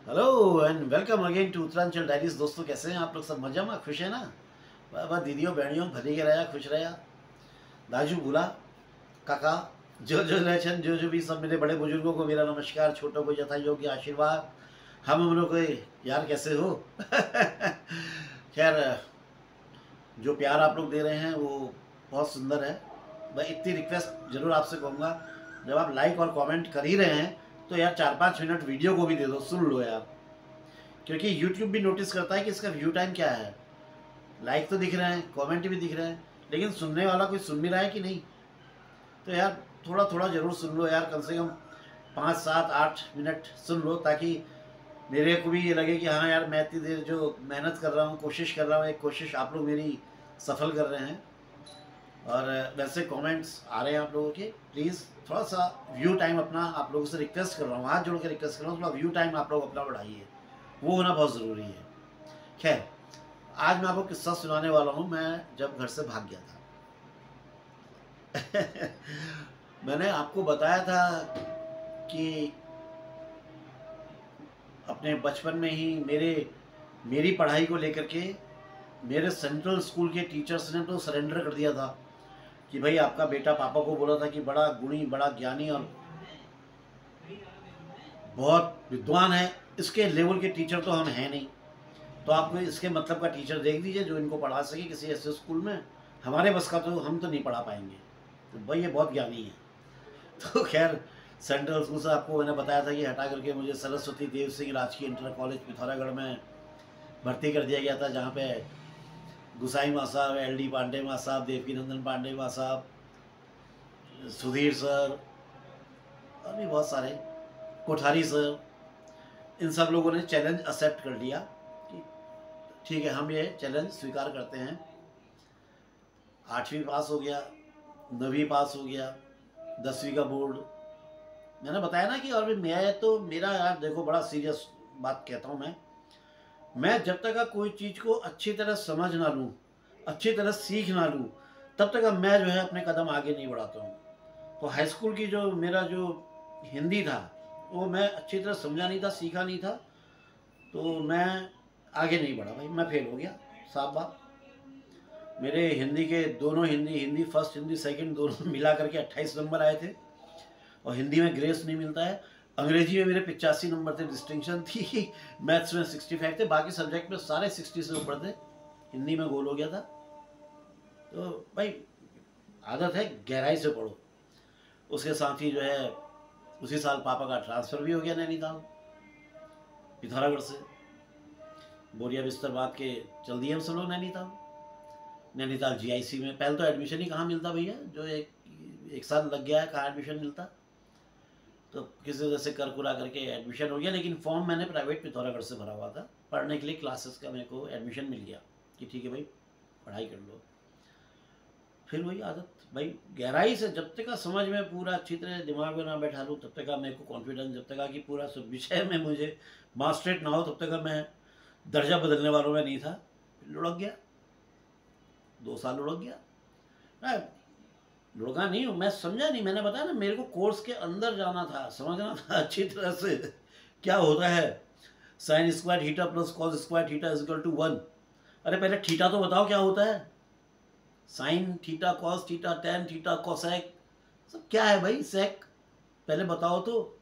Hello and welcome again to Uttaranchal diaries. दोस्तों, कैसे हैं आप लोग? सब मजा में खुश है ना? बाबा दीदियों बहनियों भली के रहा खुश रहा। दाजू भूला काका जो रहन जो भी सब मेरे बड़े बुजुर्गों को मेरा नमस्कार, छोटों को यथा योग्य आशीर्वाद। हम लोग को यार कैसे हो? खैर, जो प्यार आप लोग दे रहे हैं वो बहुत सुंदर है। मैं इतनी रिक्वेस्ट जरूर आपसे कहूँगा, जब आप लाइक और कमेंट कर ही रहे हैं तो यार 4-5 मिनट वीडियो को भी दे दो, सुन लो यार। क्योंकि यूट्यूब भी नोटिस करता है कि इसका व्यू टाइम क्या है। लाइक तो दिख रहे हैं, कमेंट भी दिख रहे हैं, लेकिन सुनने वाला कोई सुन भी रहा है कि नहीं? तो यार थोड़ा थोड़ा ज़रूर सुन लो यार, कम से कम 5-7-8 मिनट सुन लो, ताकि मेरे को भी ये लगे कि हाँ यार, मैं इतनी देर जो मेहनत कर रहा हूँ, कोशिश कर रहा हूँ, एक कोशिश आप लोग मेरी सफल कर रहे हैं। और वैसे कमेंट्स आ रहे हैं आप लोगों के, प्लीज़ थोड़ा सा व्यू टाइम अपना, आप लोगों से रिक्वेस्ट कर रहा हूँ, हाथ जोड़ के रिक्वेस्ट कर रहा हूँ, थोड़ा व्यू टाइम आप लोग अपना बढ़ाइए, वो होना बहुत ज़रूरी है। खैर, आज मैं आपको किस्सा सुनाने वाला हूँ। मैं जब घर से भाग गया था मैंने आपको बताया था कि अपने बचपन में ही मेरी पढ़ाई को लेकर के मेरे सेंट्रल स्कूल के टीचर्स ने तो सरेंडर कर दिया था कि भाई आपका बेटा, पापा को बोला था कि बड़ा गुणी, बड़ा ज्ञानी और बहुत विद्वान है, इसके लेवल के टीचर तो हम हैं नहीं, तो आपको इसके मतलब का टीचर देख दीजिए जो इनको पढ़ा सके किसी ऐसे स्कूल में। हमारे बस का तो हम तो नहीं पढ़ा पाएंगे, तो भाई ये बहुत ज्ञानी है। तो खैर, सेंट्रल स्कूल से आपको मैंने बताया था कि हटा करके मुझे सरस्वती देव सिंह राजकीय इंटर कॉलेज पिथौरागढ़ में भर्ती कर दिया गया था, जहाँ पे गुसाई माँ साहब, LD पांडे माँ साहब, देवकी नंदन पांडे माँ साहब, सुधीर सर और भी बहुत सारे, कोठारी सर, इन सब लोगों ने चैलेंज एक्सेप्ट कर लिया कि ठीक है, हम ये चैलेंज स्वीकार करते हैं। 8वीं पास हो गया, 9वीं पास हो गया, 10वीं का बोर्ड। मैंने बताया ना कि, और भी मैं तो मेरा यार देखो, बड़ा सीरियस बात कहता हूँ मैं जब तक कोई चीज़ को अच्छी तरह समझ ना लूँ, अच्छी तरह सीख ना लूँ, तब तक मैं जो है अपने कदम आगे नहीं बढ़ाता हूँ। तो हाई स्कूल की जो मेरा जो हिंदी था, वो मैं अच्छी तरह समझा नहीं था, सीखा नहीं था, तो मैं आगे नहीं बढ़ा भाई, मैं फेल हो गया, साफ बात। मेरे हिंदी के दोनों, हिंदी फर्स्ट, हिंदी सेकंड, दोनों मिला करके 28 नंबर आए थे, और हिंदी में ग्रेस नहीं मिलता है। अंग्रेजी में मेरे 85 नंबर थे, डिस्टिंक्शन थी। मैथ्स में 65 थे, बाकी सब्जेक्ट में सारे 60 से ऊपर थे। हिंदी में गोल हो गया था। तो भाई, आदत है गहराई से पढ़ो। उसके साथ ही जो है, उसी साल पापा का ट्रांसफ़र भी हो गया नैनीताल, पिथौरागढ़ से। बोरिया बिस्तर बांध के चल दिए हम सब लोग नैनीताल। नैनीताल GIC में पहले तो एडमिशन ही कहाँ मिलता भैया, जो एक साल लग गया है, कहाँ एडमिशन मिलता। तो किसी वजह से कर कुरा करके एडमिशन हो गया, लेकिन फॉर्म मैंने प्राइवेट पिथौरागढ़ से भरा हुआ था, पढ़ने के लिए क्लासेस का मेरे को एडमिशन मिल गया कि ठीक है भाई, पढ़ाई कर लो। फिर वही आदत भाई, गहराई से जब तक का समझ में पूरा अच्छी तरह दिमाग में ना बैठा लूँ, तब तक का मेरे को कॉन्फिडेंस, जब तक का कि पूरा सब विषय में मुझे मास्टरेट ना हो, तब तक का मैं दर्जा बदलने वालों में नहीं था। लुढ़क गया, 2 साल लुढ़क गया। मैं लुढ़का नहीं हूँ, मैं समझा नहीं। मैंने बताया ना, मेरे को कोर्स के अंदर जाना था, समझना था अच्छी तरह से क्या होता है। Sine square theta plus cos square theta is equal to 1। अरे पहले थीटा तो बताओ क्या होता है। Sine theta, cos theta, tan theta, cosec, सब क्या है भाई? सेक पहले बताओ तो।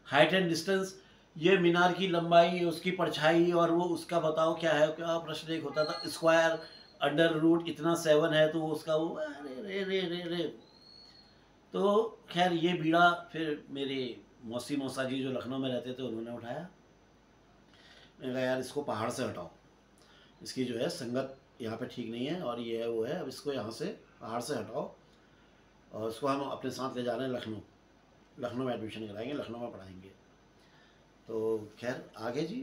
हाइट एंड डिस्टेंस, ये मीनार की लंबाई, उसकी परछाई, और वो उसका बताओ क्या है। क्या प्रश्न एक होता था, स्क्वायर अंडर रूट इतना 7 है, तो उसका वो, अरे रे रे रे रे। तो खैर, ये बीड़ा फिर मेरे मौसी मौसा जी जो लखनऊ में रहते थे, उन्होंने उठाया। मैंने कहा यार, इसको पहाड़ से हटाओ, इसकी जो है संगत यहाँ पे ठीक नहीं है, और ये है वो है, अब इसको यहाँ से पहाड़ से हटाओ, और इसको हम अपने साथ ले जा रहे हैं लखनऊ। लखनऊ में एडमिशन कराएंगे, लखनऊ में पढ़ाएंगे। तो खैर आगे जी,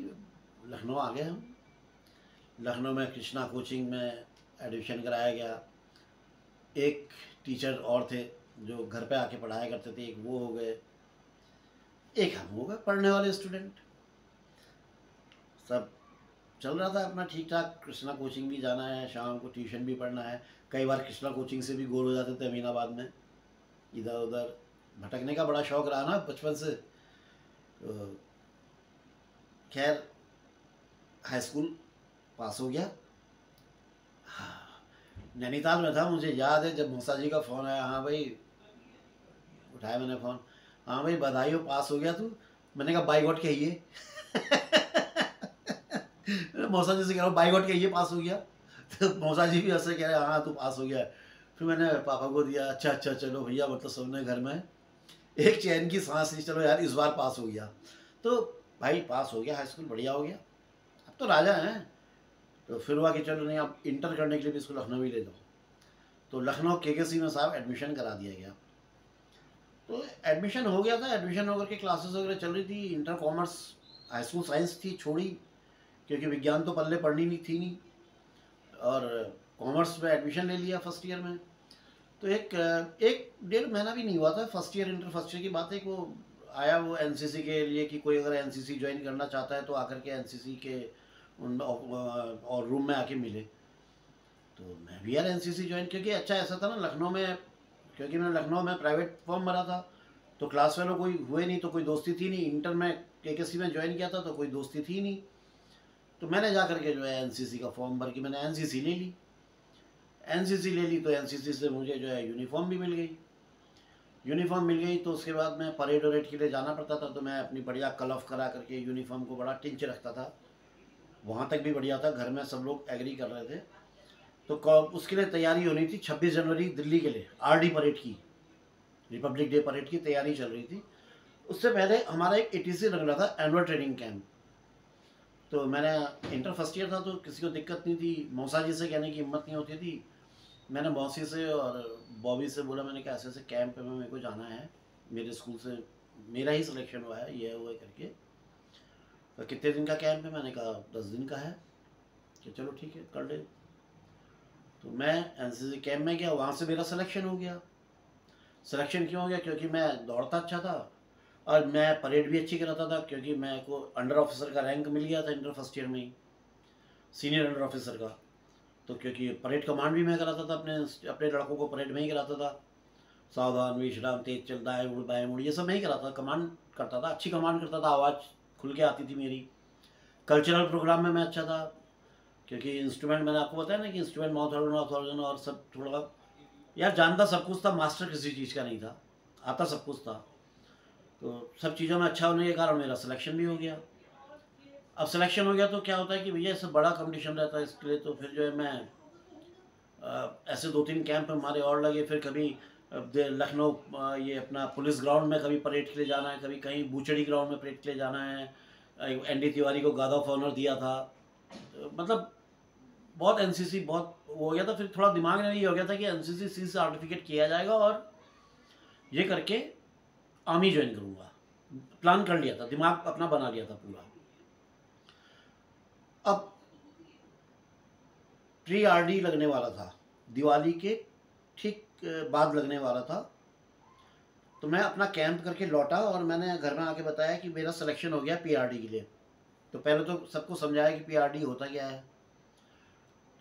लखनऊ आ गए हम। लखनऊ में कृष्णा कोचिंग में एडमिशन कराया गया। एक टीचर और थे जो घर पे आके पढ़ाया करते थे, एक वो हो गए, एक हम हो गए पढ़ने वाले स्टूडेंट। सब चल रहा था अपना ठीक ठाक। कृष्णा कोचिंग भी जाना है, शाम को ट्यूशन भी पढ़ना है। कई बार कृष्णा कोचिंग से भी गोल हो जाते थे अमीनाबाद में, इधर उधर भटकने का बड़ा शौक रहा ना बचपन से। तो खैर हाई स्कूल पास हो गया। हाँ, नैनीताल में था, मुझे याद है जब मौसा जी का फ़ोन आया, हाँ भाई, उठाया मैंने फ़ोन, हाँ भाई बधाई हो, पास हो गया तू। मैंने कहा बाई गॉड कहिए। मौसा जी से कह रहा हूँ बाई गॉड कहिए पास हो गया। तो मौसा जी भी ऐसे कह रहे हाँ तू पास हो गया। फिर मैंने पापा को दिया, अच्छा अच्छा चलो भैया, मतलब सबने घर में एक चैन की सांस ली, चलो यार इस बार पास हो गया। तो भाई पास हो गया, हाई स्कूल बढ़िया हो गया, अब तो राजा हैं। तो फिर हुआ कि चलो नहीं, अब इंटर करने के लिए भी इसको लखनऊ ही ले जाओ। तो लखनऊ केकेसी में साहब एडमिशन करा दिया गया। तो एडमिशन हो गया था, एडमिशन होकर के क्लासेस वगैरह चल रही थी। Inter commerce, high school science थी छोड़ी, क्योंकि विज्ञान तो पल्ले पढ़नी नहीं थी नहीं। और कॉमर्स में एडमिशन ले लिया फर्स्ट ईयर में। तो एक एक डेढ़ महीना भी नहीं हुआ था, first year inter first year की बात है, वो आया वो एनसीसी के लिए कि कोई अगर एनसीसी ज्वाइन करना चाहता है तो आकर के एनसीसी के और रूम में आके मिले। तो मैं भी यार एनसीसी ज्वाइन, क्योंकि अच्छा ऐसा था ना लखनऊ में, क्योंकि मैं लखनऊ में प्राइवेट फॉर्म भरा था, तो क्लास फेलो कोई हुए नहीं, तो कोई दोस्ती थी नहीं। इंटर में केकेसी में ज्वाइन किया था तो कोई दोस्ती थी नहीं। तो मैंने जा करके जो है एनसीसी का फॉर्म भर के मैंने एनसीसी ले ली। एनसीसी ले ली तो एनसीसी से मुझे जो है यूनिफॉर्म भी मिल गई। यूनिफॉर्म मिल गई तो उसके बाद मैं परेड वरेड के लिए जाना पड़ता था, तो मैं अपनी बढ़िया कलफ करा करके यूनिफॉर्म को बड़ा टिंच रखता था। वहाँ तक भी बढ़िया था, घर में सब लोग एग्री कर रहे थे। तो उसके लिए तैयारी होनी थी 26 जनवरी दिल्ली के लिए, आरडी परेड की, रिपब्लिक डे परेड की तैयारी चल रही थी। उससे पहले हमारा एक एटीसी लग रहा था, एनुअल ट्रेनिंग कैंप। तो मैंने इंटर फर्स्ट ईयर था तो किसी को दिक्कत नहीं थी, मौसा जी से कहने की हिम्मत नहीं होती थी। मैंने मौसी से और बॉबी से बोला, मैंने कहा ऐसे ऐसे कैंप में मेरे को जाना है, मेरे स्कूल से मेरा ही सिलेक्शन हुआ है, ये हुआ करके। तो कितने दिन का कैंप है, मैंने कहा 10 दिन का है। कि चलो ठीक है कर ले। तो मैं एनसीसी कैंप में गया, वहाँ से मेरा सिलेक्शन हो गया। सिलेक्शन क्यों हो गया, क्योंकि मैं दौड़ता अच्छा था और मैं परेड भी अच्छी कराता था, क्योंकि मेरे को अंडर ऑफिसर का रैंक मिल गया था इंटर फर्स्ट ईयर में ही, सीनियर अंडर ऑफिसर का। तो क्योंकि परेड कमांड भी मैं कराता था, अपने अपने लड़कों को परेड में ही कराता था। सावधान विश्राम तेज चल, दाएँ मुड़ बाएँ मुड़, ये सब मैं ही कराता था, कमांड करता था, अच्छी कमांड करता था, आवाज़ खुल के आती थी मेरी। कल्चरल प्रोग्राम में मैं अच्छा था, क्योंकि इंस्ट्रूमेंट मैंने आपको बताया ना कि इंस्ट्रूमेंट माउथ ऑर्गन और सब थोड़ा यार जानता सब कुछ था, मास्टर किसी चीज़ का नहीं था, आता सब कुछ था। तो सब चीज़ों में अच्छा होने के कारण मेरा सिलेक्शन भी हो गया। अब सिलेक्शन हो गया तो क्या होता है कि भैया इससे बड़ा कंपटीशन रहता है, इसके लिए तो फिर जो है मैं ऐसे 2-3 कैंप हमारे और लगे। फिर कभी लखनऊ ये अपना पुलिस ग्राउंड में कभी परेड के लिए जाना है, कभी कहीं बूचड़ी ग्राउंड में परेड के लिए जाना है। एनडी तिवारी को गार्ड ऑफ ऑनर दिया था। मतलब बहुत एनसीसी बहुत हो गया था। फिर थोड़ा दिमाग में ये हो गया था कि एनसीसी सी सर्टिफिकेट किया जाएगा और ये करके आर्मी ज्वाइन करूँगा। प्लान कर लिया था, दिमाग अपना बना लिया था पूरा। अब प्री आरडी लगने वाला था, दिवाली के ठीक बाद लगने वाला था। तो मैं अपना कैंप करके लौटा और मैंने घर में आके बताया कि मेरा सिलेक्शन हो गया पीआरडी के लिए। तो पहले तो सबको समझाया कि पीआरडी होता क्या है,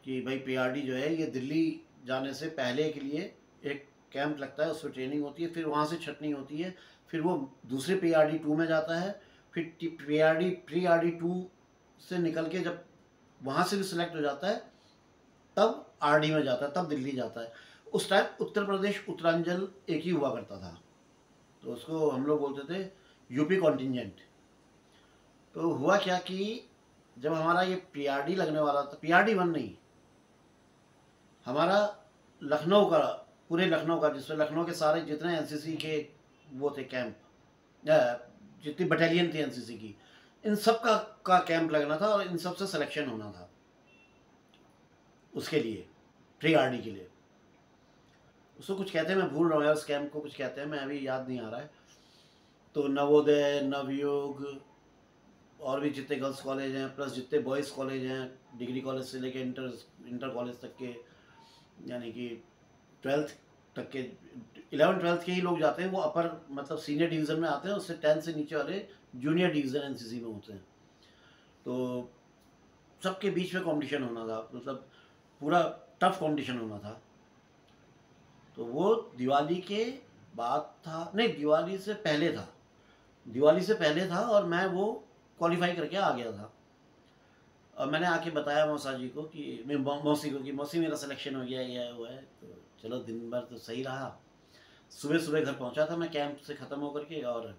कि भाई पीआरडी जो है ये दिल्ली जाने से पहले के लिए एक कैंप लगता है, उसमें ट्रेनिंग होती है, फिर वहाँ से छटनी होती है, फिर वो दूसरे पीआरडी 2 में जाता है, फिर पीआरडी प्री आरडी 2 से निकल के जब वहाँ से भी सिलेक्ट हो जाता है तब आरडी में जाता है, तब दिल्ली जाता है। उस टाइम उत्तर प्रदेश उत्तरांचल एक ही हुआ करता था, तो उसको हम लोग बोलते थे यूपी कॉन्टिजेंट। तो हुआ क्या कि जब हमारा ये पीआरडी लगने वाला था, पीआरडी 1 नहीं, हमारा लखनऊ का, पूरे लखनऊ का, जिसमें लखनऊ के सारे जितने एनसीसी के वो थे कैंप, जितनी बटालियन थी एनसीसी की, इन सब का कैंप लगना था और इन सब से सिलेक्शन होना था उसके लिए, प्री आरडी के लिए। उसको कुछ कहते हैं, मैं भूल रहा हूँ यार, उस कैंप को कुछ कहते हैं, मैं अभी याद नहीं आ रहा है। तो नवोदय, नवयोग और भी जितने गर्ल्स कॉलेज हैं, प्लस जितने बॉयज़ कॉलेज हैं, डिग्री कॉलेज से लेके इंटर कॉलेज तक के, यानी कि 12th तक के, 11th-12th के ही लोग जाते हैं, वो अपर मतलब सीनियर डिवीज़न में आते हैं, उससे 10 से नीचे वाले जूनियर डिवीज़न एनसीसी में होते हैं। तो सबके बीच में कंपटीशन होना था, मतलब पूरा टफ कंपटीशन होना था। तो वो दिवाली के बाद था, नहीं दिवाली से पहले था, दिवाली से पहले था। और मैं वो क्वालिफाई करके आ गया था। और मैंने आके बताया मौसा जी को कि मौसी को कि मौसी मेरा सिलेक्शन हो गया, ये हुआ है। तो चलो दिन भर तो सही रहा। सुबह सुबह घर पहुंचा था मैं कैंप से ख़त्म होकर के, और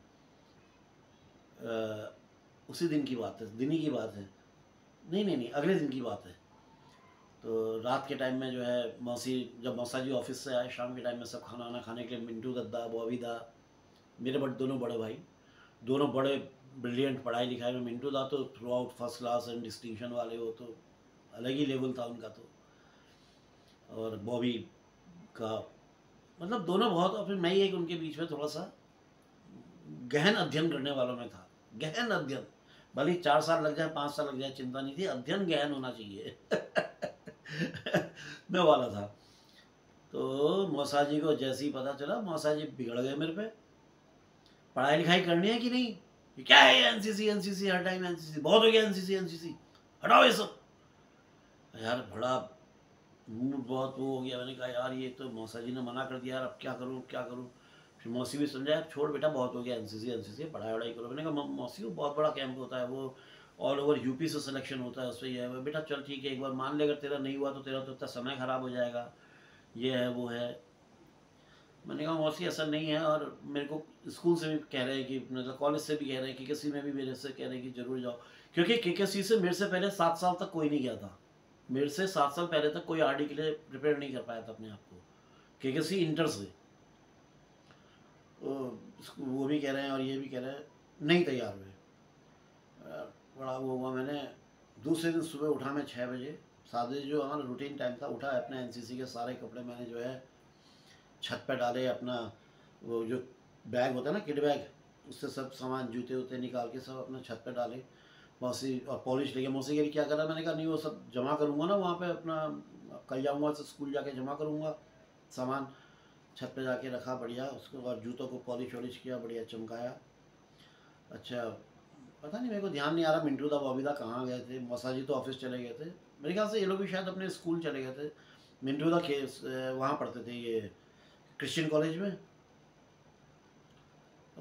उसी दिन की बात है, दिन ही की बात है, नहीं अगले दिन की बात है। तो रात के टाइम में जो है मौसी, जब मौसा जी ऑफिस से आए शाम के टाइम में, सब खाना वाना खाने के लिए, मिंटू दद्दा, बॉबी दा, मेरे दोनों बड़े भाई, दोनों बड़े ब्रिलियंट पढ़ाई लिखाई में। मिंटू दा तो through out first class and distinction वाले, हो तो अलग ही लेवल था उनका तो। और बॉबी का मतलब दोनों बहुत, और फिर मैं ही एक उनके बीच में थोड़ा सा गहन अध्ययन करने वालों में था। गहन अध्ययन, भले 4 साल लग जाए 5 साल लग जाए चिंता नहीं थी, अध्ययन गहन होना चाहिए। मैं वाला था। तो मौसा जी को जैसे ही पता चला, मौसा जी बिगड़ गए मेरे पे, पढ़ाई लिखाई करनी है कि नहीं, ये क्या है एनसीसी एनसीसी, हर टाइम एनसीसी, बहुत हो गया एनसीसी एनसीसी, हटाओ ये सब। यार बड़ा मूड बहुत वो हो गया। मैंने कहा यार ये तो मौसा जी ने मना कर दिया यार, अब क्या करूँ क्या करूँ। फिर मौसी भी समझा यार छोड़ बेटा, बहुत हो गया एनसीसी एनसीसी, पढ़ाई वढ़ाई करो। मैंने कहा मौसी वो बहुत बड़ा कैंप होता है, वो ऑल ओवर यूपी से सिलेक्शन होता है, उससे ये है बेटा, चल ठीक है एक बार मान ले, अगर तेरा नहीं हुआ तो तेरा तो इतना समय ख़राब हो जाएगा, ये है वो है। मैंने कहा मौसी ऐसा नहीं है, और मेरे को स्कूल से भी कह रहे हैं कि, मतलब कॉलेज से भी कह रहे हैं, केकेसी में भी मेरे से कह रहे हैं कि जरूर जाओ, क्योंकि केकेसी से मेरे से पहले 7 साल तक कोई नहीं गया था। मेरे से 7 साल पहले तक कोई आरडी के लिए प्रिपेयर नहीं कर पाया था अपने आप को, केकेसी इंटर से। वो भी कह रहे हैं और ये भी कह रहे हैं, नहीं तैयार हुए। बड़ा वो हुआ। मैंने दूसरे दिन सुबह उठा मैं 6 बजे, सादे जो हमारा रूटीन टाइम था, उठा, अपने एनसीसी के सारे कपड़े मैंने जो है छत पे डाले, अपना वो जो बैग होता है ना किड बैग, उससे सब सामान जूते वूते निकाल के सब अपने छत पे डाले। मौसी और पॉलिश लेके, मौसी कह रही क्या कर रहा है, मैंने कहा नहीं वो सब जमा करूँगा ना वहाँ पे, अपना कल जाऊँगा तो स्कूल जाके जमा करूँगा सामान। छत पे जाके रखा बढ़िया, उसके बाद जूतों को पॉलिश वॉलिश किया, बढ़िया चमकाया। अच्छा पता नहीं, मेरे को ध्यान नहीं आ रहा मिंटू दा बॉबी दा कहाँ गए थे, मौसा जी तो ऑफिस चले गए थे, मेरे ख्याल से ये लोग भी शायद अपने स्कूल चले गए थे। मिंटू दा वहाँ पढ़ते थे ये क्रिश्चियन कॉलेज में,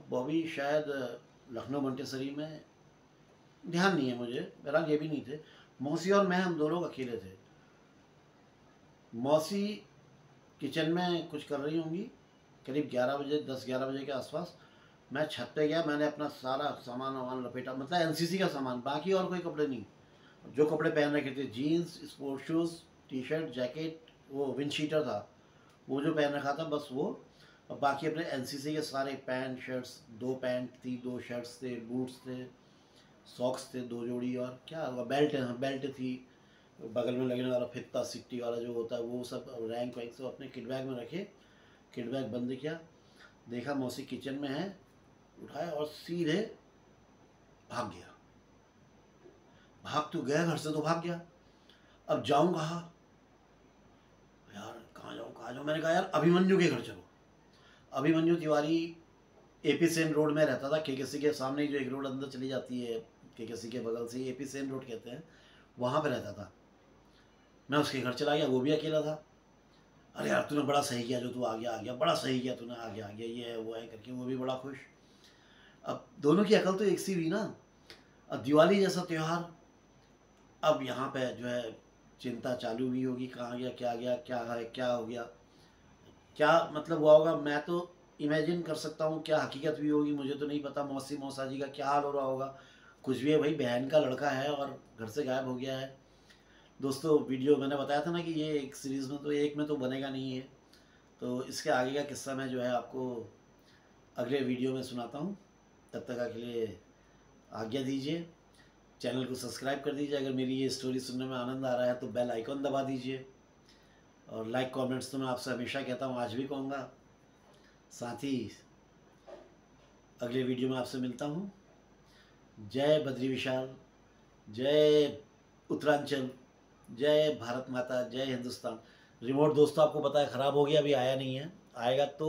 बॉबी शायद लखनऊ मंटेसरी में, ध्यान नहीं है मुझे, बहरहाल ये भी नहीं थे। मौसी और मैं, हम दो लोग अकेले थे। मौसी किचन में कुछ कर रही होंगी, करीब 11 बजे, 10-11 बजे के आसपास। मैं छत पे गया, मैंने अपना सारा सामान वामान लपेटा, मतलब एनसीसी का सामान, बाकी और कोई कपड़े नहीं। जो कपड़े पहन रखे थे, jeans, sport shoes, T shirt, jacket, वो विंड शीटर था वो जो पहन रखा था, बस वो। और बाकी अपने एनसीसी के सारे पैंट शर्ट्स, 2 पैंट थी, 2 शर्ट्स थे, बूट्स थे, सॉक्स थे 2 जोड़ी, और क्या बेल्ट, बेल्ट थी, बगल में लगने वाला फित्ता सिट्टी वाला जो होता है वो सब, रैंक वैंक सब अपने किट बैग में रखे। किट बैग बंद किया, देखा मौसी किचन में है, उठाया और सीधे भाग गया। भाग तो गया, घर से तो भाग गया, अब जाऊँ कहाँ यार, कहाँ जाऊँ कहाँ जाऊँ। मैंने कहा यार अभिमन्यु के घर चलो। अभिमन्यु तिवारी एपी सेन रोड में रहता था, केकेसी के सामने ही जो एक रोड अंदर चली जाती है, केकेसी के बगल से एपी सेन रोड कहते हैं, वहाँ पे रहता था। मैं उसके घर चला गया, वो भी अकेला था। अरे यार तूने बड़ा सही किया जो तू आ गया, बड़ा सही किया तूने, आ गया ये है वो है करके, वो भी बड़ा खुश। अब दोनों की अकल तो एक सी हुई ना। अब दिवाली जैसा त्यौहार, अब यहाँ पे जो है चिंता चालू हुई होगी, कहाँ गया क्या गया, क्या है क्या हो गया, क्या मतलब हुआ होगा। मैं तो इमेजिन कर सकता हूँ, क्या हकीकत हुई होगी मुझे तो नहीं पता। मौसी मौसा जी का क्या हाल हो रहा होगा, कुछ भी है भाई, बहन का लड़का है और घर से गायब हो गया है। दोस्तों वीडियो मैंने बताया था ना कि ये एक सीरीज़ में तो, एक में तो बनेगा नहीं है, तो इसके आगे का किस्सा मैं जो है आपको अगले वीडियो में सुनाता हूँ। तब तक के लिए आज्ञा दीजिए, चैनल को सब्सक्राइब कर दीजिए। अगर मेरी ये स्टोरी सुनने में आनंद आ रहा है तो बेल आइकॉन दबा दीजिए, और लाइक कमेंट्स तो मैं आपसे हमेशा कहता हूँ, आज भी कहूँगा। साथ ही अगले वीडियो में आपसे मिलता हूँ। जय बद्री विशाल, जय उत्तरांचल, जय भारत माता, जय हिंदुस्तान। रिमोट दोस्तों आपको पता है ख़राब हो गया, अभी आया नहीं है, आएगा तो